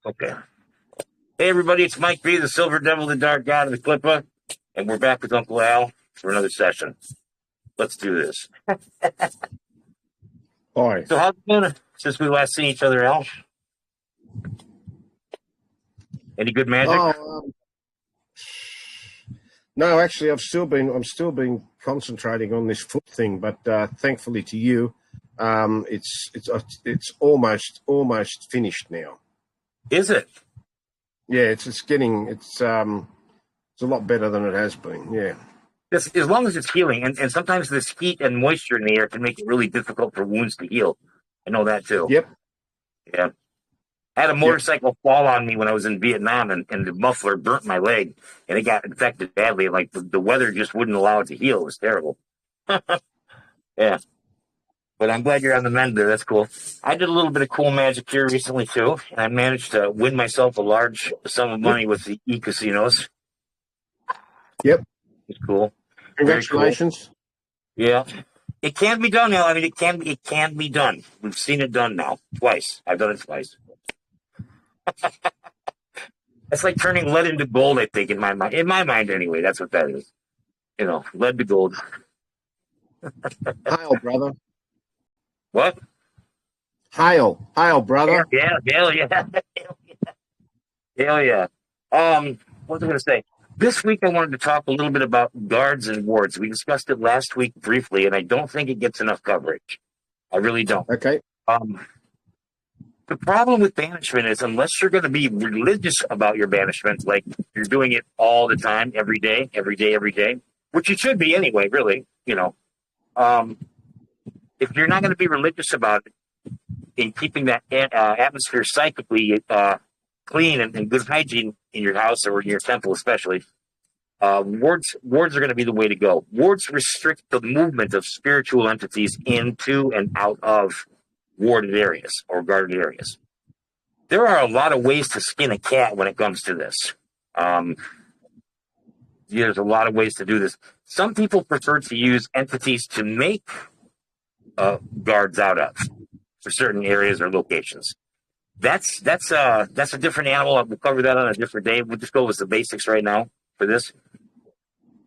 Okay. Hey, everybody, it's Mike B, the Silver Devil, the Dark God of the Clipper, and we're back with Uncle Al for another session. Let's do this. Hi. So, how's it been since we last seen each other, Al? Any good magic? No, actually, I'm still been concentrating on this foot thing, but thankfully to you, it's almost finished now. Is it? Yeah, it's a lot better than it has been. Yeah. As long as it's healing, and sometimes this heat and moisture in the air can make it really difficult for wounds to heal. I know that too. Yep. Yeah. I had a motorcycle fall on me when I was in Vietnam, and the muffler burnt my leg, and it got infected badly. Like the weather just wouldn't allow it to heal. It was terrible. Yeah. But I'm glad you're on the mend there. That's cool. I did a little bit of cool magic here recently, too. And I managed to win myself a large sum of money with the e-casinos. Yep. It's cool. Congratulations. Cool. Yeah. It can be done now. I mean, it can be done. We've seen it done now. Twice. I've done it twice. It's like turning lead into gold, I think, in my mind. In my mind, anyway. That's what that is. You know, lead to gold. Hail, brother. What? Hail, brother. Yeah. Hell yeah. What was I going to say? This week, I wanted to talk a little bit about guards and wards. We discussed it last week briefly, and I don't think it gets enough coverage. I really don't. Okay. The problem with banishment is unless you're going to be religious about your banishment, like you're doing it all the time, every day, which you should be anyway, really, you know. If you're not going to be religious about it in keeping that atmosphere psychically clean and good hygiene in your house or in your temple especially, wards are going to be the way to go. Wards restrict the movement of spiritual entities into and out of warded areas or guarded areas. There are a lot of ways to skin a cat when it comes to this. There's a lot of ways to do this. Some people prefer to use entities to make guards out of for certain areas or locations. That's a different animal. We'll cover that on a different day. We'll just go with the basics right now for this.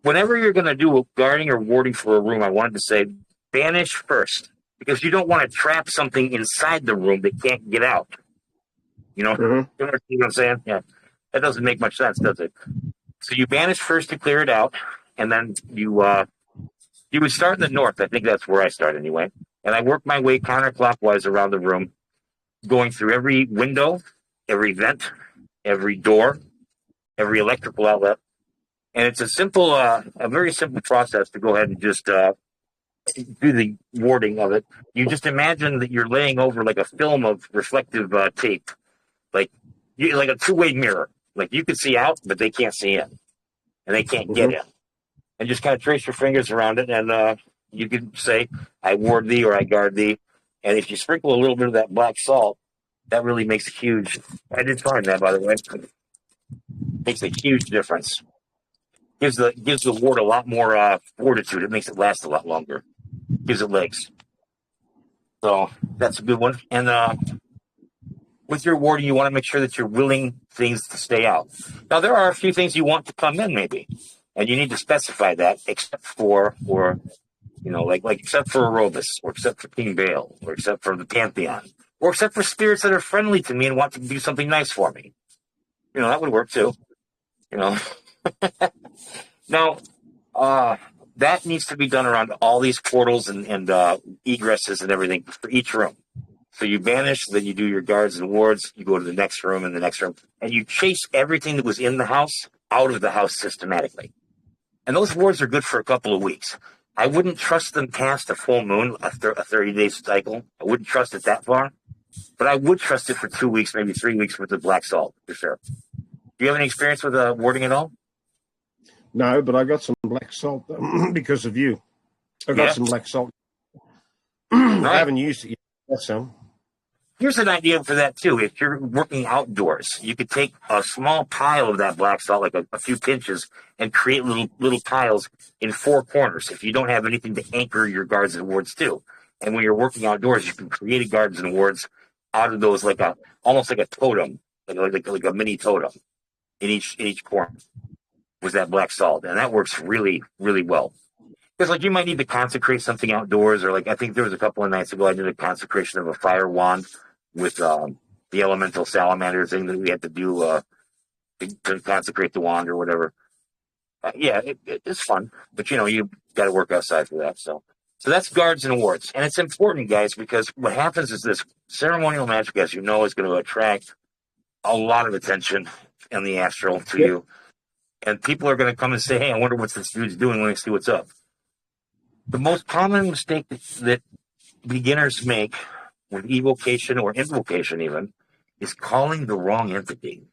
Whenever you're going to do guarding or warding for a room, I wanted to say banish first, because you don't want to trap something inside the room that can't get out. You know, You know what I'm saying? Yeah, that doesn't make much sense, does it? So you banish first to clear it out, and then you would start in the north. I think that's where I start anyway. And I work my way counterclockwise around the room, going through every window, every vent, every door, every electrical outlet. And it's a very simple process to go ahead and just do the warding of it. You just imagine that you're laying over like a film of reflective tape, like a two-way mirror. Like you can see out, but they can't see in, and they can't get in. And just kind of trace your fingers around it, and you can say, I ward thee or I guard thee. And if you sprinkle a little bit of that black salt, that really makes a huge... I did find that, by the way. Makes a huge difference. Gives the ward a lot more fortitude. It makes it last a lot longer. Gives it legs. So that's a good one. And with your warding, you want to make sure that you're willing things to stay out. Now, there are a few things you want to come in, maybe. And you need to specify that, except for except for Erebus, or except for King Baal, or except for the Pantheon, or except for spirits that are friendly to me and want to do something nice for me. You know, that would work too. You know. Now, that needs to be done around all these portals and egresses and everything for each room. So you banish, then you do your guards and wards, you go to the next room and the next room, and you chase everything that was in the house out of the house systematically. And those wards are good for a couple of weeks. I wouldn't trust them past a full moon, a 30-day cycle. I wouldn't trust it that far. But I would trust it for 2 weeks, maybe 3 weeks with the black salt, for sure. Do you have any experience with warding at all? No, but I got some black salt because of you. I got some black salt. I haven't used it yet. That's some. Here's an idea for that, too. If you're working outdoors, you could take a small pile of that black salt, like a few pinches, and create little piles in four corners if you don't have anything to anchor your guards and wards to. And when you're working outdoors, you can create guards and wards out of those almost like a totem, like a mini totem in each corner was that black salt, and that works really, really well. Because like you might need to consecrate something outdoors, or like I think there was a couple of nights ago I did a consecration of a fire wand with the elemental salamander thing that we had to do to consecrate the wand or whatever. Yeah, it's fun, but you got to work outside for that. So that's guards and awards, and it's important, guys, because what happens is this ceremonial magic, as you know, is going to attract a lot of attention in the astral to you, and people are going to come and say, "Hey, I wonder what this dude's doing. Let me see what's up." The most common mistake that beginners make with evocation or invocation, even, is calling the wrong entity.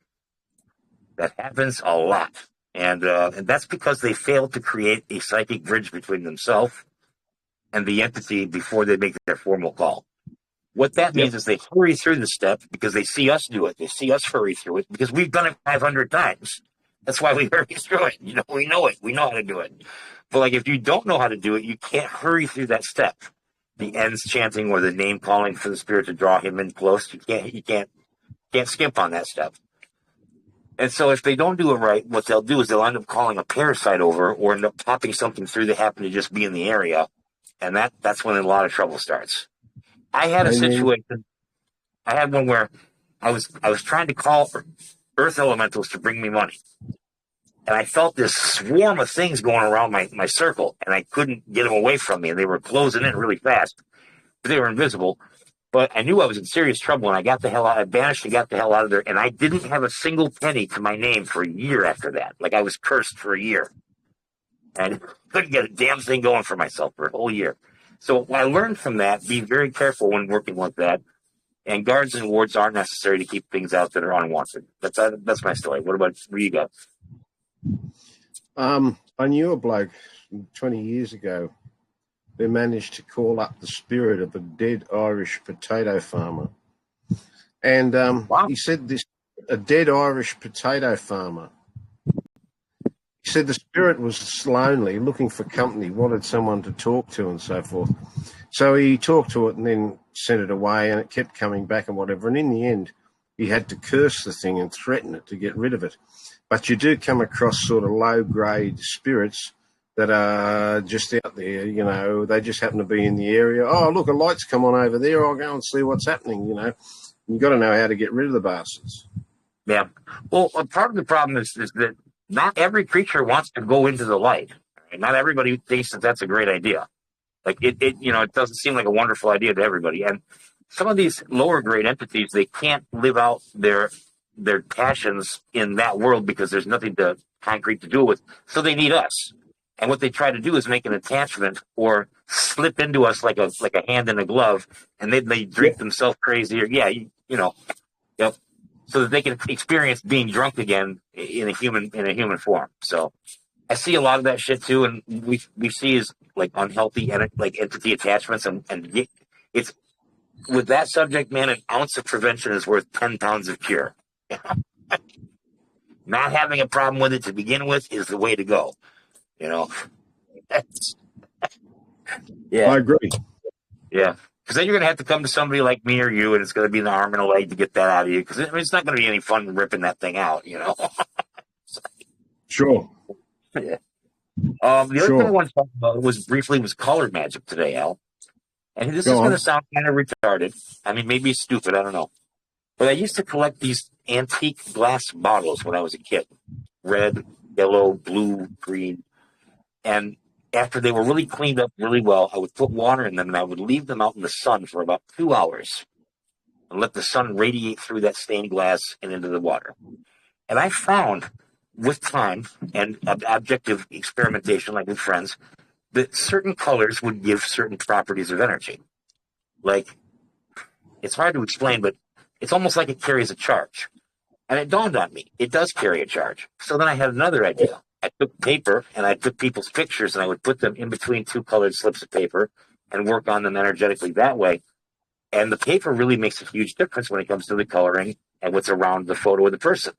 That happens a lot. And that's because they fail to create a psychic bridge between themselves and the entity before they make their formal call. What that means is they hurry through the step because they see us do it. They see us hurry through it because we've done it 500 times. That's why we hurry through it. We know it. We know how to do it. But like if you don't know how to do it, you can't hurry through that step. The ends chanting or the name calling for the spirit to draw him in close. You can't skimp on that step. And so if they don't do it right, what they'll do is they'll end up calling a parasite over or end up popping something through that happened to just be in the area. And that's when a lot of trouble starts. I had a situation. I had one where I was trying to call earth elementals to bring me money. And I felt this swarm of things going around my circle, and I couldn't get them away from me. And they were closing in really fast, but they were invisible. But I knew I was in serious trouble, and I got the hell out. I banished and got the hell out of there. And I didn't have a single penny to my name for a year after that. Like I was cursed for a year, and couldn't get a damn thing going for myself for a whole year. So I learned from that: be very careful when working like that. And guards and wards aren't necessary to keep things out that are unwanted. That's my story. What you got? I knew a bloke 20 years ago who managed to call up the spirit of a dead Irish potato farmer. And Wow. He said a dead Irish potato farmer. He said the spirit was lonely, looking for company, wanted someone to talk to and so forth. So he talked to it and then sent it away, and it kept coming back and whatever. And in the end, he had to curse the thing and threaten it to get rid of it. But you do come across sort of low-grade spirits that are just out there, they just happen to be in the area. Oh, look, a light's come on over there. I'll go and see what's happening, You've got to know how to get rid of the bastards. Yeah. Well, part of the problem is that not every creature wants to go into the light. Right? Not everybody thinks that that's a great idea. Like it doesn't seem like a wonderful idea to everybody. And some of these lower grade entities, they can't live out their passions in that world because there's nothing concrete to do with. So they need us. And what they try to do is make an attachment or slip into us like a hand in a glove, and they drink themselves crazy. Or yep. So that they can experience being drunk again in a human form. So I see a lot of that shit too, and we see is like unhealthy like entity attachments, and it's with that subject, man. An ounce of prevention is worth 10 pounds of cure. Not having a problem with it to begin with is the way to go. Yeah. I agree. Yeah. Because then you're going to have to come to somebody like me or you, and it's going to be an arm and a leg to get that out of you. Because it's not going to be any fun ripping that thing out, Sure. Yeah. The other thing I want to talk about was color magic today, Al. And this is going to sound kind of retarded. I mean, maybe it's stupid. I don't know. But I used to collect these antique glass bottles when I was a kid. Red, yellow, blue, green. And after they were really cleaned up really well, I would put water in them and I would leave them out in the sun for about 2 hours and let the sun radiate through that stained glass and into the water. And I found with time and objective experimentation, like with friends, that certain colors would give certain properties of energy. Like, it's hard to explain, but it's almost like it carries a charge. And it dawned on me, it does carry a charge. So then I had another idea. I took paper and I took people's pictures and I would put them in between two colored slips of paper and work on them energetically that way. And the paper really makes a huge difference when it comes to the coloring and what's around the photo of the person.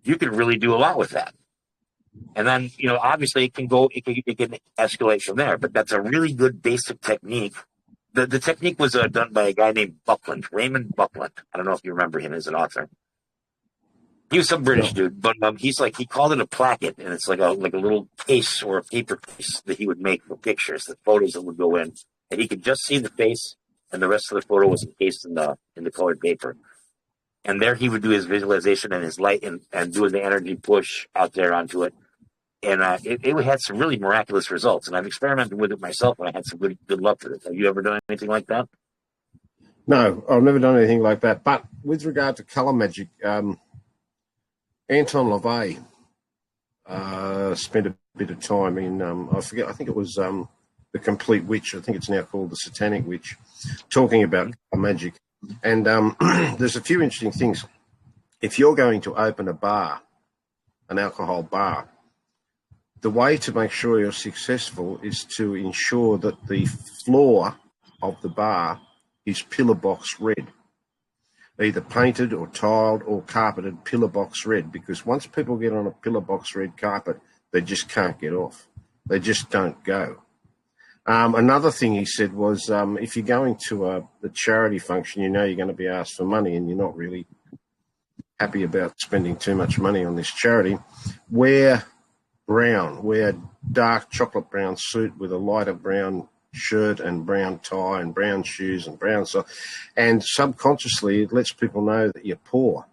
You can really do a lot with that. And then, obviously it can escalate from there, but that's a really good basic technique. The technique was done by a guy named Buckland, Raymond Buckland. I don't know if you remember him as an author. He was some British No. dude, but he's like he called it a placket, and it's like a little case or a paper case that he would make for pictures, the photos that would go in, and he could just see the face, and the rest of the photo was encased in the colored paper. And there he would do his visualization and his light and doing the energy push out there onto it. And it had some really miraculous results. And I've experimented with it myself, and I had some good luck with it. Have you ever done anything like that? No, I've never done anything like that. But with regard to color magic, Anton LaVey spent a bit of time in, I forget, I think it was The Complete Witch. I think it's now called The Satanic Witch, talking about color magic. And there's a few interesting things. If you're going to open a bar, an alcohol bar, the way to make sure you're successful is to ensure that the floor of the bar is pillar box red, either painted or tiled or carpeted pillar box red, because once people get on a pillar box red carpet, they just can't get off. They just don't go. Another thing he said was if you're going to the charity function, you know you're going to be asked for money and you're not really happy about spending too much money on this charity, wear dark chocolate brown suit with a lighter brown shirt and brown tie and brown shoes and brown socks, and subconsciously it lets people know that you're poor,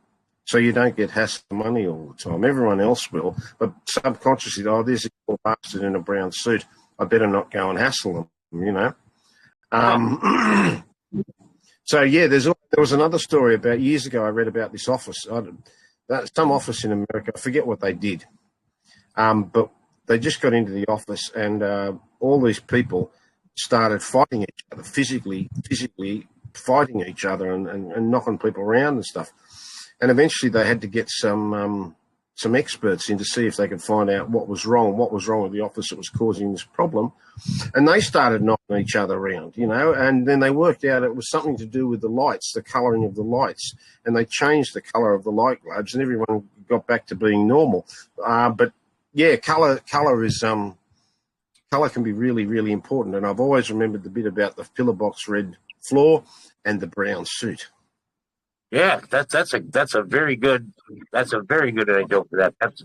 so you don't get hassled for money all the time. Everyone else will, but subconsciously, oh, there's a poor bastard in a brown suit, I better not go and hassle them, you know. So yeah, there was another story about years ago. I read about this office, some office in America. I forget what they did, but they just got into the office, and all these people started fighting each other, physically fighting each other and knocking people around and stuff. And eventually they had to get some experts in to see if they could find out what was wrong with the office that was causing this problem. And they started knocking each other around, you know, and then they worked out it was something to do with the lights, the colouring of the lights. And they changed the colour of the light globes and everyone got back to being normal. But yeah, colour can be really, really important. And I've always remembered the bit about the pillar box red floor and the brown suit. Yeah, that's a very good anecdote for that. That's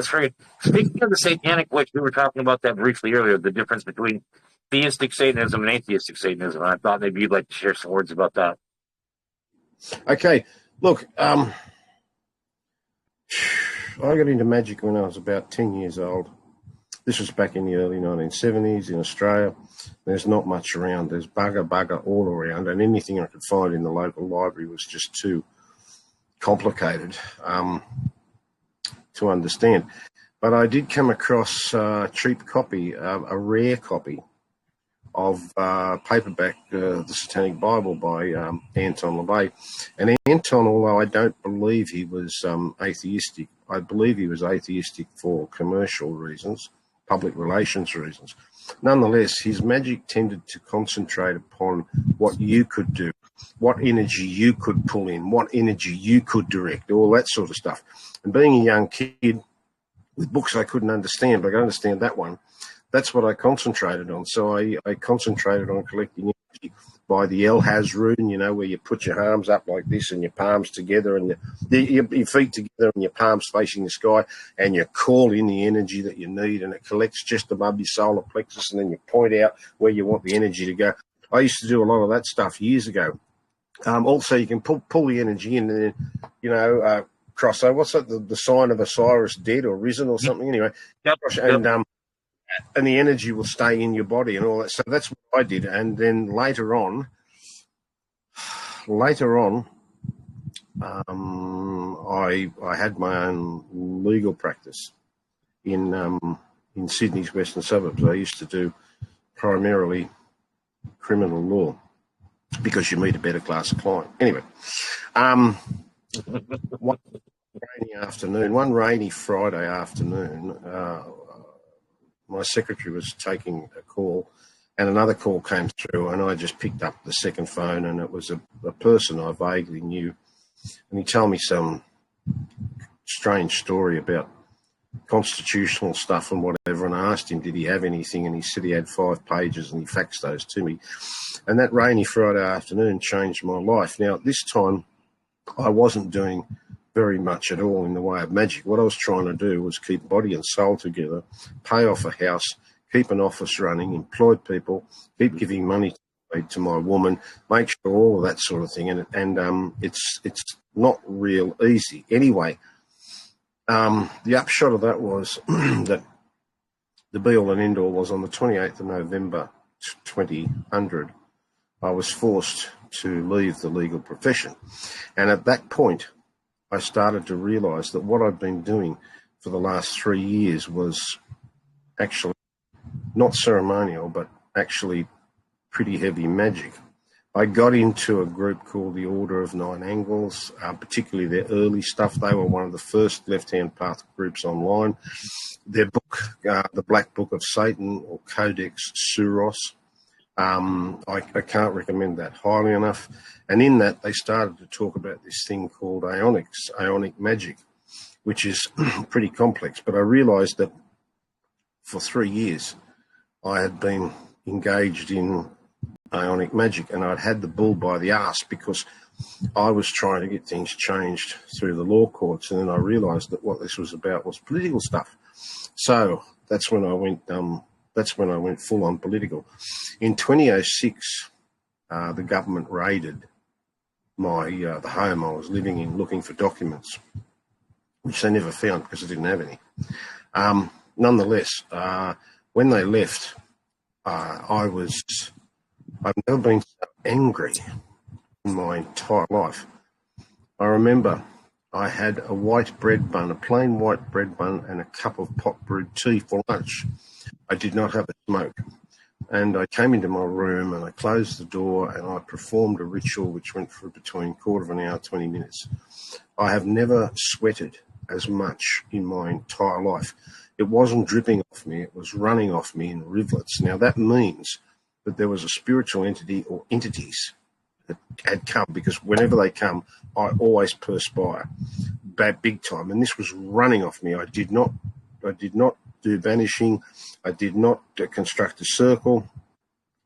very good. Speaking of the satanic witch, we were talking about that briefly earlier, the difference between theistic Satanism and atheistic Satanism. And I thought maybe you'd like to share some words about that. Okay, look, I got into magic when I was about 10 years old. This was back in the early 1970s in Australia. There's not much around. There's bugger all around, and anything I could find in the local library was just too complicated to understand. But I did come across a cheap copy, a rare copy of paperback, The Satanic Bible by Anton LaVey. And Anton, although I don't believe he was atheistic, I believe he was atheistic for commercial reasons, public relations reasons. Nonetheless, his magic tended to concentrate upon what you could do, what energy you could pull in, what energy you could direct, all that sort of stuff. And being a young kid with books I couldn't understand, but I could understand that one, that's what I concentrated on. So I concentrated on collecting energy by the El Haz rune, you know, where you put your arms up like this and your palms together and your feet together and your palms facing the sky, and you call in the energy that you need, and it collects just above your solar plexus, and then you point out where you want the energy to go. I used to do a lot of that stuff years ago. Also, you can pull the energy in and then, you know, cross over. What's that? The sign of Osiris dead or risen or something? Anyway, Yep. And the energy will stay in your body and all that. So that's what I did. And then later on, I had my own legal practice in Sydney's western suburbs. I used to do primarily criminal law because you meet a better class of client. Anyway, one rainy Friday afternoon, my secretary was taking a call and another call came through, and I just picked up the second phone, and it was a person I vaguely knew. And he told me some strange story about constitutional stuff and whatever, and I asked him, did he have anything? And he said he had 5 pages, and he faxed those to me. And that rainy Friday afternoon changed my life. Now, at this time, I wasn't doing very much at all in the way of magic. What I was trying to do was keep body and soul together, pay off a house, keep an office running, employ people, keep giving money to my woman, make sure all of that sort of thing. And it's not real easy. Anyway, the upshot of that was that the be-all and end-all was on the 28th of November 2000, I was forced to leave the legal profession. And at that point, I started to realise that what I'd been doing for the last 3 years was actually not ceremonial, but actually pretty heavy magic. I got into a group called the Order of Nine Angles, particularly their early stuff. They were one of the first left-hand path groups online. Their book, The Black Book of Satan, or Codex Suros, I can't recommend that highly enough. And in that, they started to talk about this thing called ionic magic, which is pretty complex. But I realised that for 3 years, I had been engaged in ionic magic, and I'd had the bull by the arse because I was trying to get things changed through the law courts, and then I realised that what this was about was political stuff. So that's when I went. That's when I went full on political. In 2006, the government raided the home I was living in, looking for documents, which they never found because I didn't have any. Nonetheless, when they left, I've never been so angry in my entire life. I remember I had a white bread bun, a plain white bread bun, and a cup of pot brewed tea for lunch. I did not have a smoke. And I came into my room and I closed the door and I performed a ritual which went for between quarter of an hour, 20 minutes. I have never sweated as much in my entire life. It wasn't dripping off me, it was running off me in rivulets. Now that means that there was a spiritual entity or entities that had come, because whenever they come, I always perspire, big time. And this was running off me. I did not do banishing. I did not construct a circle.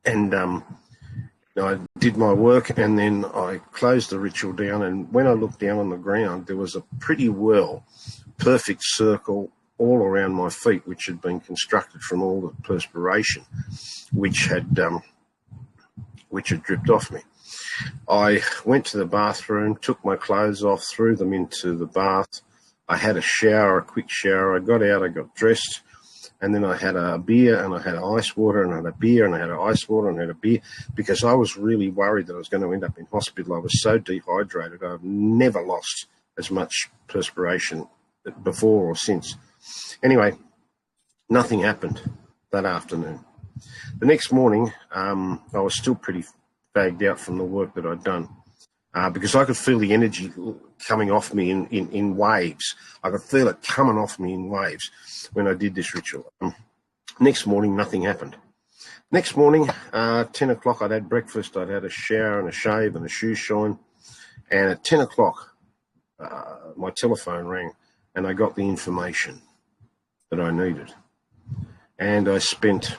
And I did my work, and then I closed the ritual down. And when I looked down on the ground, there was a pretty well perfect circle all around my feet, which had been constructed from all the perspiration which had dripped off me. I went to the bathroom, took my clothes off, threw them into the bath. I had a shower, a quick shower. I got out, I got dressed, and then I had a beer and I had ice water, and I had a beer and I had ice water and I had a beer, because I was really worried that I was going to end up in hospital. I was so dehydrated. I've never lost as much perspiration before or since. Anyway, nothing happened that afternoon. The next morning, I was still pretty fagged out from the work that I'd done, because I could feel the energy coming off me in waves. I could feel it coming off me in waves when I did this ritual. Next morning, nothing happened. Next morning, 10 o'clock, I'd had breakfast, I'd had a shower and a shave and a shoe shine, and at 10 o'clock, my telephone rang, and I got the information that I needed. And I spent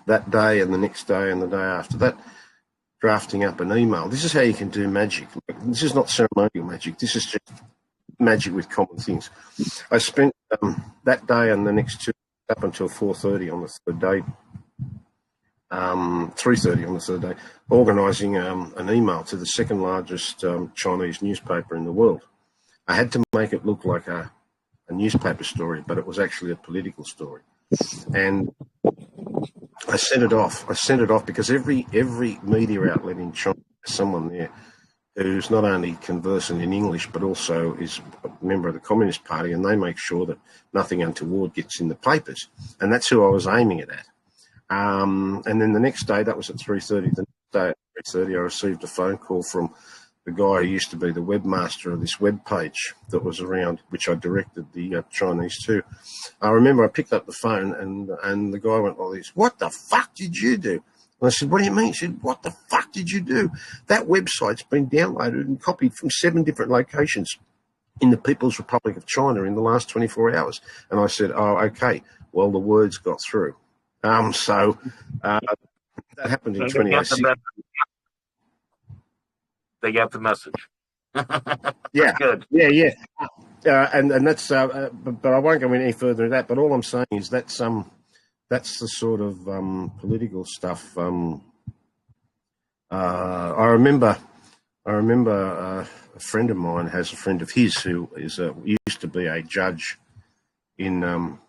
that day and the next day and the day after that drafting up an email. This is how you can do magic. This is not ceremonial magic. This is just magic with common things. I spent that day and the next two up until 4:30 on the third day, 3:30 on the third day, organising an email to the second largest Chinese newspaper in the world. I had to make it look like a newspaper story, but it was actually a political story. And I sent it off. Because every media outlet in China has someone there who's not only conversant in English, but also is a member of the Communist Party, and they make sure that nothing untoward gets in the papers. And that's who I was aiming it at. And then the next day, that was at 3:30. The next day at 3:30, I received a phone call from the guy who used to be the webmaster of this web page that was around, which I directed the Chinese to. I remember I picked up the phone and the guy went like this: "What the fuck did you do?" And I said, "What do you mean?" He said, "What the fuck did you do? That website's been downloaded and copied from 7 different locations in the People's Republic of China in the last 24 hours. And I said, "Oh, okay. Well, the words got through." So that happened in 2006. They got the message. Yeah, Good. yeah. And that's but I won't go any further than that. But all I'm saying is that's the sort of political stuff. I remember a friend of mine has a friend of his who used to be a judge in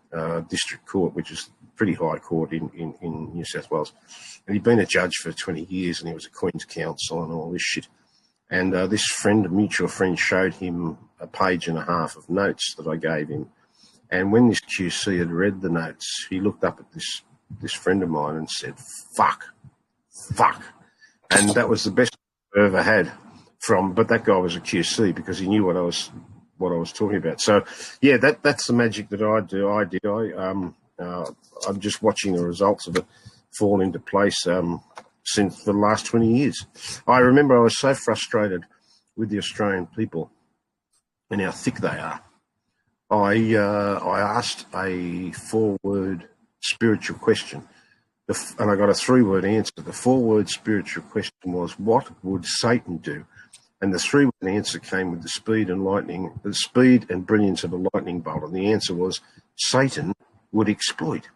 district court, which is pretty high court in New South Wales, and he'd been a judge for 20 years, and he was a Queen's Counsel and all this shit. And this friend, a mutual friend, showed him a page and a half of notes that I gave him. And when this QC had read the notes, he looked up at this friend of mine and said, "Fuck." And that was the best I ever had but that guy was a QC because he knew what I was talking about. So yeah, that's the magic that I do. I'm just watching the results of it fall into place since the last 20 years. I remember I was so frustrated with the Australian people and how thick they are. I asked a 4-word spiritual question, and I got a 3-word answer. The 4-word spiritual question was, "What would Satan do?" And the 3-word answer came with the speed and brilliance of a lightning bolt. And the answer was, Satan would exploit.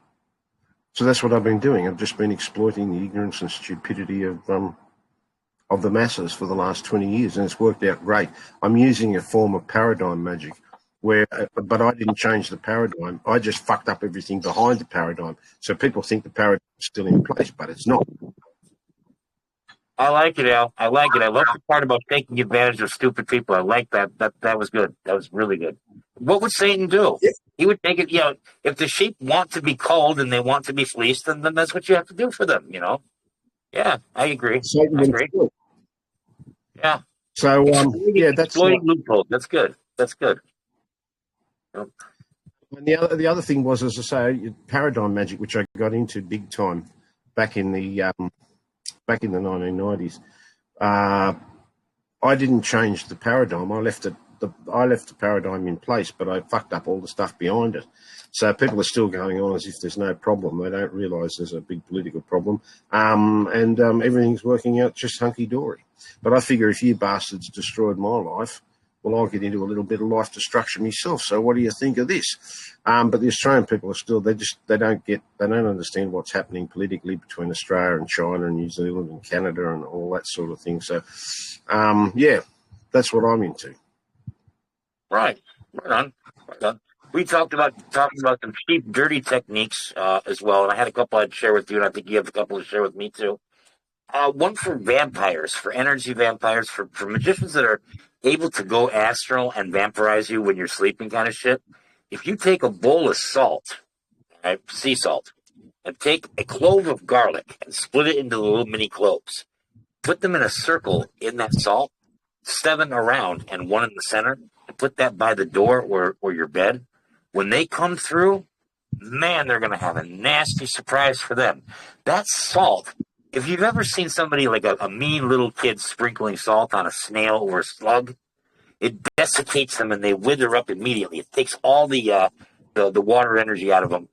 So that's what I've been doing. I've just been exploiting the ignorance and stupidity of the masses for the last 20 years, and it's worked out great. I'm using a form of paradigm magic but I didn't change the paradigm. I just fucked up everything behind the paradigm. So people think the paradigm is still in place, but it's not. I like it, Al. I like it. I love the part about taking advantage of stupid people. I like that. That was good. That was really good. What would Satan do? Yeah. He would take it, if the sheep want to be culled and they want to be fleeced, then that's what you have to do for them, Yeah, I agree. Satan I agree. Yeah. So, that's exploiting loopholes. That's good. That's good. And the other thing was, as I say, paradigm magic, which I got into big time back in the 1990s. I didn't change the paradigm. I left the paradigm in place, but I fucked up all the stuff behind it. So people are still going on as if there's no problem. They don't realise there's a big political problem, and everything's working out just hunky dory. But I figure if you bastards destroyed my life, well, I'll get into a little bit of life destruction myself. So what do you think of this? But the Australian people are still, they don't understand what's happening politically between Australia and China and New Zealand and Canada and all that sort of thing. So, that's what I'm into. Right. Right on. We talked about some cheap, dirty techniques as well, and I had a couple I'd share with you, and I think you have a couple to share with me too. One for vampires, for energy vampires, for magicians that are able to go astral and vampirize you when you're sleeping kind of shit. If you take a bowl of salt, right, sea salt, and take a clove of garlic and split it into little mini cloves, put them in a circle in that salt, 7 around and 1 in the center, and put that by the door or your bed. When they come through, man, they're going to have a nasty surprise for them. That salt, if you've ever seen somebody like a mean little kid sprinkling salt on a snail or a slug, it desiccates them and they wither up immediately. It takes all the water energy out of them.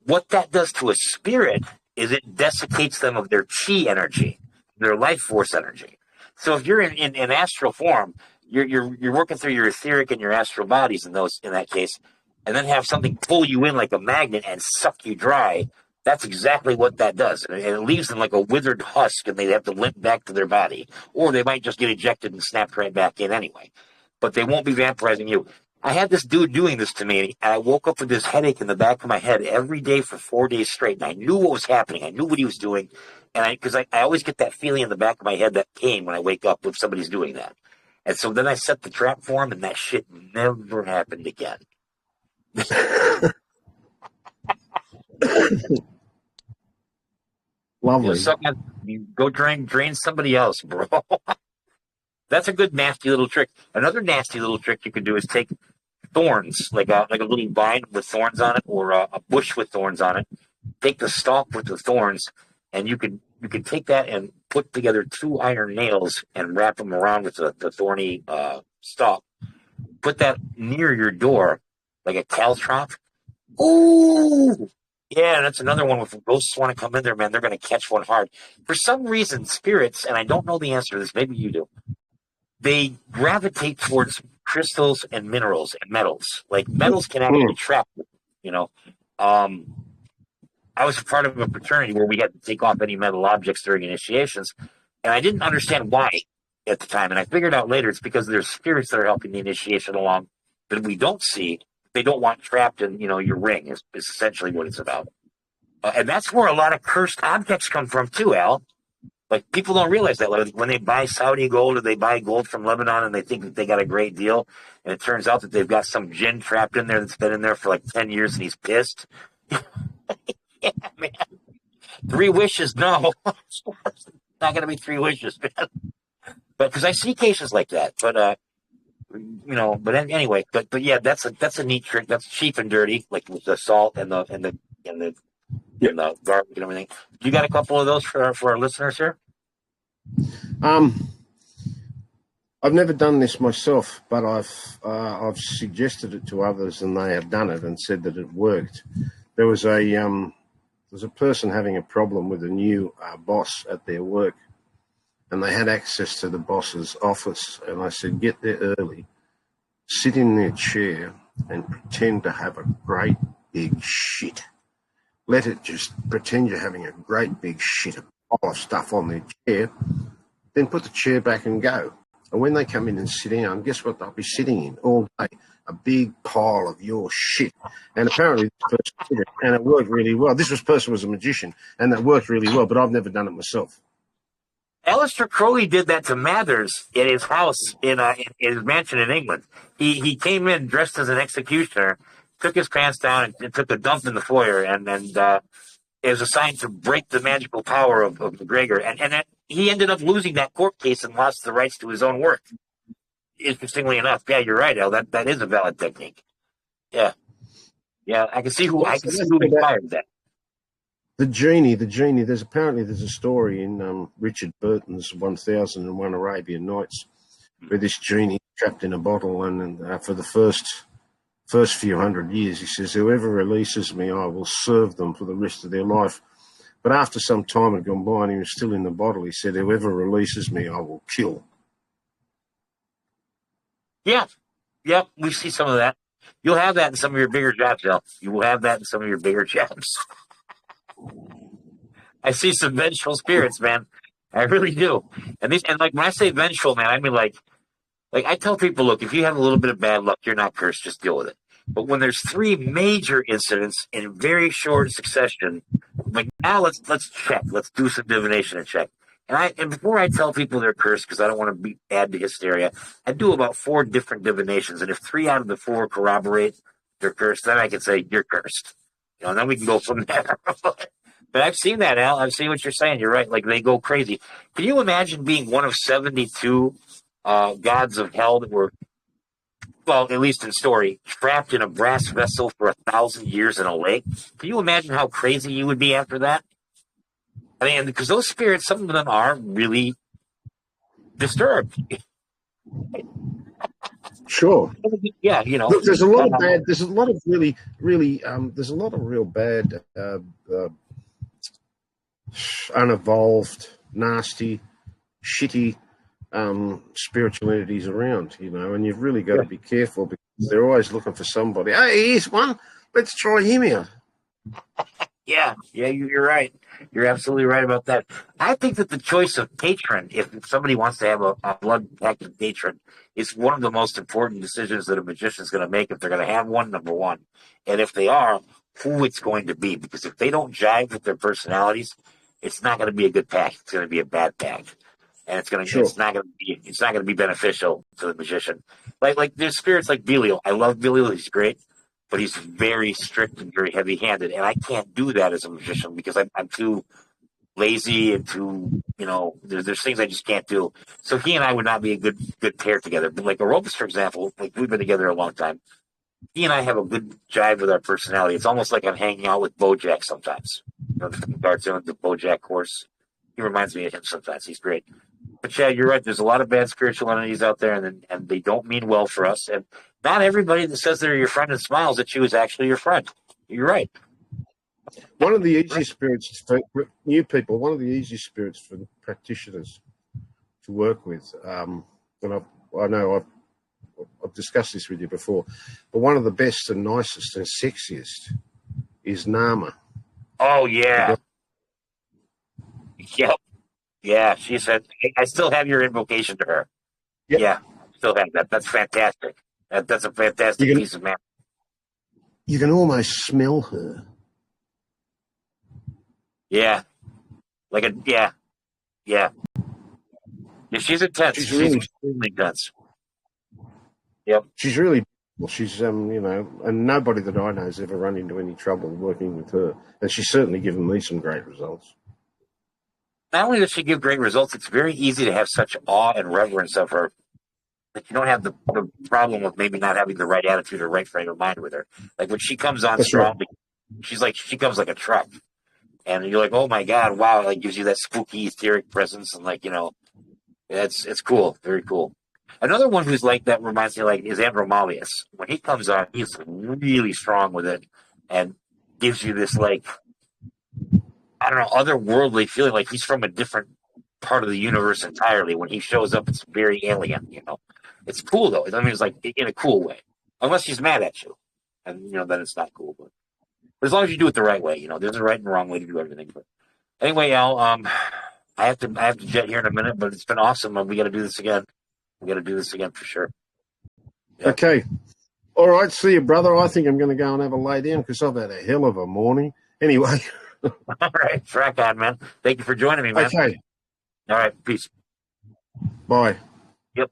What that does to a spirit is it desiccates them of their chi energy, their life force energy. So if you're in astral form, you're working through your etheric and your astral bodies in that case, and then have something pull you in like a magnet and suck you dry. That's exactly what that does. And it leaves them like a withered husk, and they have to limp back to their body. Or they might just get ejected and snapped right back in anyway. But they won't be vampirizing you. I had this dude doing this to me, and I woke up with this headache in the back of my head every day for 4 days straight. And I knew what was happening. I knew what he was doing. And because I always get that feeling in the back of my head, that pain when I wake up if somebody's doing that. And so then I set the trap for him, and that shit never happened again. Lovely. You go drain somebody else, bro. That's a good nasty little trick. Another nasty little trick you can do is take thorns, like a little vine with thorns on it, or a bush with thorns on it. Take the stalk with the thorns, and you can take that and put together 2 iron nails and wrap them around with the thorny stalk. Put that near your door, like a caltrop. Ooh! Yeah, that's another one. If ghosts want to come in there, man, they're going to catch one hard. For some reason, spirits, and I don't know the answer to this, maybe you do. they gravitate towards crystals and minerals and metals. Like metals can actually trap, you know. Um, I was a part of a fraternity where we had to take off any metal objects during initiations, and I didn't understand why at the time. And I figured out later it's because there's spirits that are helping the initiation along that we don't see. They don't want trapped in, your ring. Is essentially what it's about. And that's where a lot of cursed objects come from too, Al. Like people don't realize that. Like when they buy Saudi gold or they buy gold from Lebanon and they think that they got a great deal, and it turns out that they've got some jinn trapped in there that's been in there for like 10 years and he's pissed. Yeah, man. 3 wishes, no. Not going to be 3 wishes, man. But because I see cases like that. But anyway, but yeah, that's a neat trick. That's cheap and dirty, like with the salt and the garlic and everything. You got a couple of those for our listeners here? I've never done this myself, but I've suggested it to others, and they have done it and said that it worked. There was a person having a problem with a new boss at their work, and they had access to the boss's office. And I said, get there early, sit in their chair, and pretend to have a great big shit. Let it just pretend you're having a great big shit, a pile of stuff on their chair, then put the chair back and go. And when they come in and sit down, guess what they'll be sitting in all day? A big pile of your shit. And apparently this person did it, and it worked really well. This person was a magician, and that worked really well, but I've never done it myself. Aleister Crowley did that to Mathers in his house in his mansion in England. He came in dressed as an executioner, took his pants down and took a dump in the foyer, and it was a sign to break the magical power of McGregor. And he ended up losing that court case and lost the rights to his own work. Interestingly enough, yeah, you're right, Al. That is a valid technique. Yeah, I can see who inspired that. The genie. There's a story in Richard Burton's 1001 Arabian Nights where this genie trapped in a bottle, and for the first few hundred years, he says, whoever releases me, I will serve them for the rest of their life. But after some time had gone by and he was still in the bottle, he said, whoever releases me, I will kill. Yeah, we see some of that. You'll have that in some of your bigger jobs, Al. You will have that in some of your bigger jobs. I see some vengeful spirits, man. I really do. And like when I say vengeful, man, I mean like I tell people, look, if you have a little bit of bad luck, you're not cursed, just deal with it. But when there's 3 major incidents in very short succession, like now let's check. Let's do some divination and check. And before I tell people they're cursed, because I don't want to add to hysteria, I do about 4 different divinations. And if 3 out of the 4 corroborate they're cursed, then I can say you're cursed. And then we can go from there. But I've seen that, Al. I've seen what you're saying. You're right. Like they go crazy. Can you imagine being one of 72 gods of hell that were, well, at least in story, trapped in a brass vessel for 1,000 years in a lake? Can you imagine how crazy you would be after that? I mean, because those spirits, some of them are really disturbed. Sure. Yeah, Look, there's a lot of bad. There's a lot of really. There's a lot of real bad, unevolved, nasty, shitty spiritual entities around. And you've really got to be careful because they're always looking for somebody. Hey, here's one. Let's try him out. Yeah, you're right. You're absolutely right about that. I think that the choice of patron, if somebody wants to have a blood pact patron, is one of the most important decisions that a magician is going to make if they're going to have one, number one. And if they are, who it's going to be. Because if they don't jive with their personalities, it's not going to be a good pact. It's going to be a bad pact. And it's not going to be beneficial to the magician. Like there's spirits like Belial. I love Belial. He's great. But he's very strict and very heavy-handed, and I can't do that as a magician because I'm too lazy and too, there's things I just can't do. So he and I would not be a good pair together. But like Aropus, for example, like we've been together a long time. He and I have a good jive with our personality. It's almost like I'm hanging out with BoJack sometimes. The cartoon, the BoJack horse. He reminds me of him sometimes. He's great. But yeah, you're right. There's a lot of bad spiritual entities out there, and they don't mean well for us. And not everybody that says they're your friend and smiles at you is actually your friend. You're right. One of the easiest spirits for new people, one of the easiest spirits for the practitioners to work with and I know I've discussed this with you before, but one of the best and nicest and sexiest is Nama. Oh yeah, yep, yeah. She said, "I still have your invocation to her." Yep. Yeah, still have that. That's fantastic. That's a fantastic You can piece of man. almost smell her. Yeah, like a yeah, yeah. Yeah, she's intense. She's She's really extremely intense. Yep. she's really well, she's and nobody that I know has ever run into any trouble working with her, and she's certainly given me some great results. Not only does she give great results, it's very easy to have such awe and reverence of her that you don't have the problem of maybe not having the right attitude or right frame of mind with her. Like when she comes on That's right. strong, she comes like a truck, and you're like, oh my god, wow! Like gives you that spooky, etheric presence, and it's cool, very cool. Another one who's like that reminds me like is Andromalius. When he comes on, he's really strong with it, and gives you this like I don't know otherworldly feeling, like he's from a different part of the universe entirely. When he shows up, it's very alien. It's cool though. I mean, it's like in a cool way, unless he's mad at you, and then it's not cool. But as long as you do it the right way, there's a right and wrong way to do everything. But anyway, Al, I have to jet here in a minute, but it's been awesome. We got to do this again. We got to do this again for sure. Yep. Okay. All right. See you, brother. I think I'm going to go and have a lay down because I've had a hell of a morning. Anyway. All right. Track on, man. Thank you for joining me, man. Okay. All right. Peace. Bye. Yep.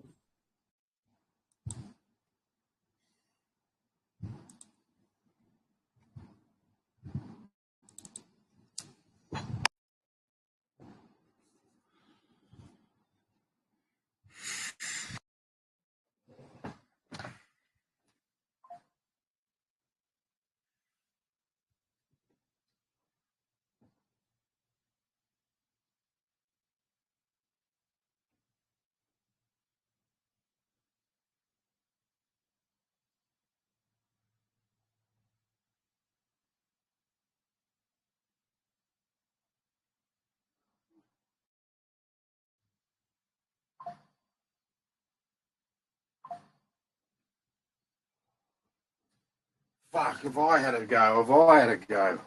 Fuck, if I had a go, if I had a go.